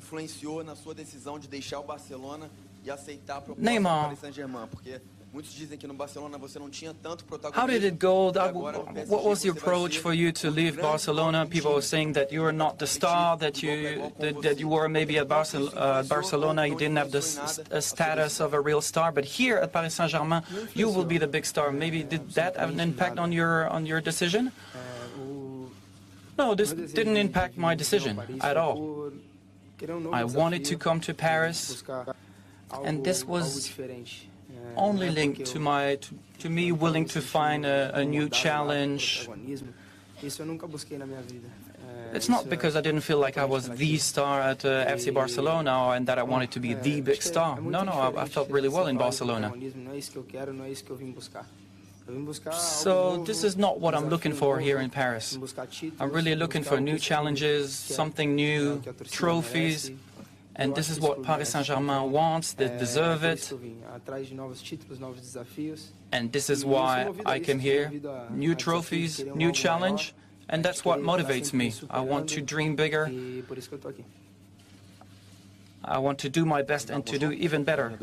influenciou na sua decisão de deixar o Barcelona e aceitar a proposta do Neymar, Paris Saint-Germain? Porque muitos dizem que no Barcelona você não tinha tanto how did it protagonismo. go? E agora no PSG What was the você vai approach ser for you to o leave grande Barcelona? nome do People were time. saying that you were not the star that you were maybe at Barcelona. You didn't have the status of a real star, but here at Paris Saint-Germain, you will be the big star. Maybe did that have an impact on your decision? No, this didn't impact my decision at all. I wanted to come to Paris, and this was only linked to me willing to find a new challenge. It's not because I didn't feel like I was the star at FC Barcelona and that I wanted to be the big star. No, I felt really well in Barcelona. So this is not what I'm looking for here in Paris. I'm really looking for new challenges, something new, trophies, and this is what Paris Saint-Germain wants. They deserve it. And this is why I came here. New trophies, new challenge, and that's what motivates me. I want to dream bigger. I want to do my best and to do even better.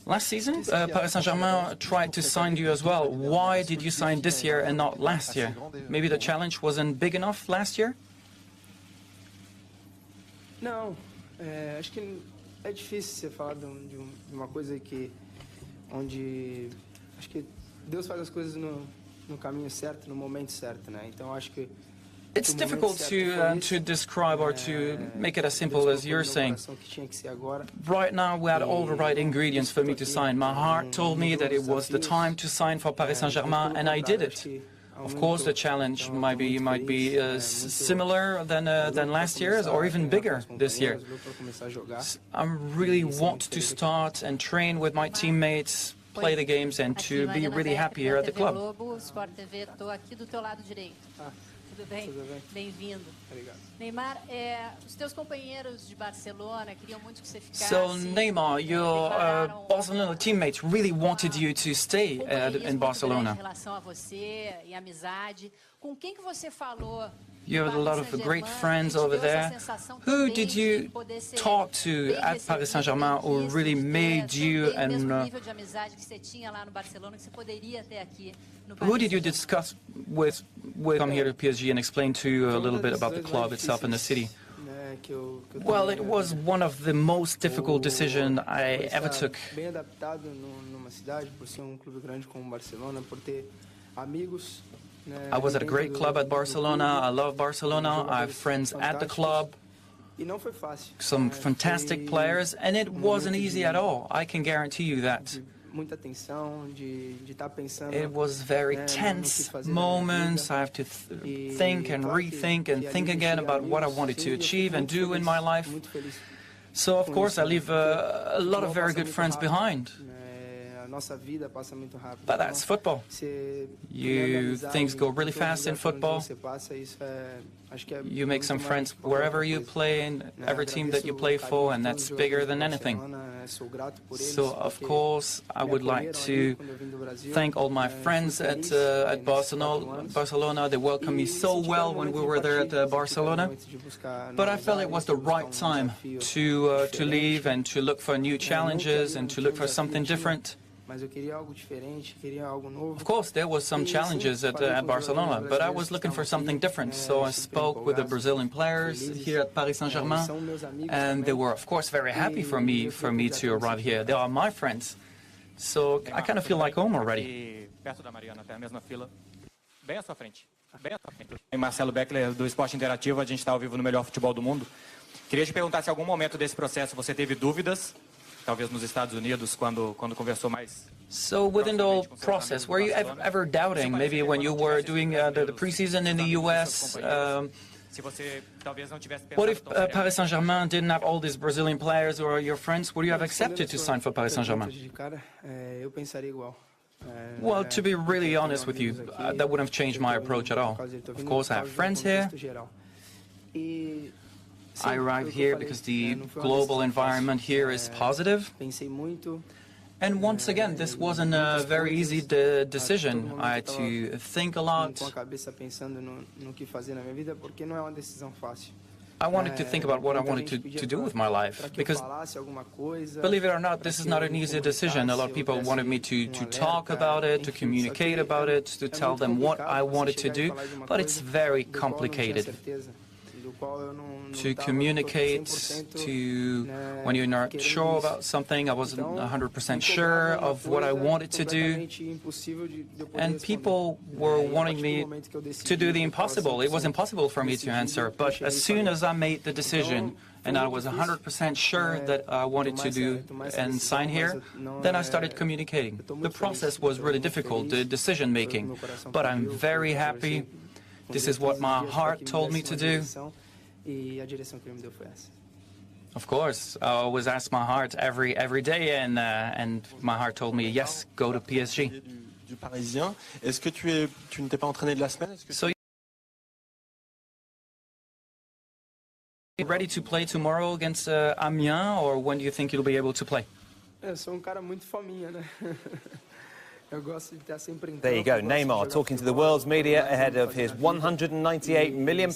Last season, Paris Saint-Germain tried to sign you as well. Why did you sign this year and not last year? Maybe the challenge wasn't big enough last year? Não, acho que é difícil você falar de uma coisa onde acho que Deus faz as coisas no caminho certo, no momento certo, né? Então acho que it's difficult to describe or to make it as simple as you're saying. Right now, we had all the right ingredients for me to sign. My heart told me that it was the time to sign for Paris Saint-Germain, and I did it. Of course, the challenge might be similar than last year's, or even bigger this year. I really want to start and train with my teammates, play the games, and to be really happy here at the club. Tudo bem? Bem-vindo. Neymar, os teus companheiros de Barcelona queriam muito que você ficasse. So, Neymar, your Barcelona teammates really wanted you to stay in Barcelona. Em relação a você e amizade, com quem que você falou? You have a lot of great friends over there. Who did you talk to at Paris Saint-Germain who really made you and who did you discuss with come here to PSG and explain to you a little bit about the club itself and the city? Well, it was one of the most difficult decisions I ever took. I was at a great club at Barcelona. I love Barcelona. I have friends at the club, some fantastic players, and it wasn't easy at all. I can guarantee you that. It was very tense moments. I have to think and rethink and think again about what I wanted to achieve and do in my life. So, of course, I leave a lot of very good friends behind. But that's football. Things go really fast in football. You make some friends wherever you play, in every team that you play for, and that's bigger than anything. So, of course, I would like to thank all my friends at Barcelona. They welcomed me so well when we were there at Barcelona. But I felt it was the right time to leave and to look for new challenges and to look for something different. Of course, there was some challenges at Barcelona, but I was looking for something different. So I spoke with the Brazilian players here at Paris Saint-Germain, and they were, of course, very happy for me to arrive here. They are my friends, so I kind of feel like home already. Marcelo Beckler, do Esporte Interativo, a gente está ao vivo no melhor futebol do mundo. Queria te perguntar se em algum momento desse processo você teve dúvidas, talvez nos Estados Unidos, quando conversou mais. So within the whole process, were you ever doubting, maybe when you were doing the preseason in the US, what if Paris Saint-Germain didn't have all these Brazilian players or your friends? Would you have accepted to sign for Paris Saint-Germain? Well, to be really honest with you, that wouldn't have changed my approach at all. Of course, I have friends here. I arrived here because the global environment here is positive. And once again, this wasn't a very easy decision. I had to think a lot. I wanted to think about what I wanted to do with my life, because, believe it or not, this is not an easy decision. A lot of people wanted me to talk about it, to communicate about it, to tell them what I wanted to do, but it's very complicated to communicate, when you're not sure about something. I wasn't 100% sure of what I wanted to do, and people were wanting me to do the impossible. It was impossible for me to answer, but as soon as I made the decision and I was 100% sure that I wanted to do and sign here, then I started communicating. The process was really difficult, the decision making, but I'm very happy. This is what my heart told me to do. Of course, I always ask my heart every day, and my heart told me, yes, go to PSG. So you ready to play tomorrow against Amiens, or when do you think you'll be able to play? Eu sou cara muito fominha, né? There you go, Neymar talking to the world's media ahead of his £198 million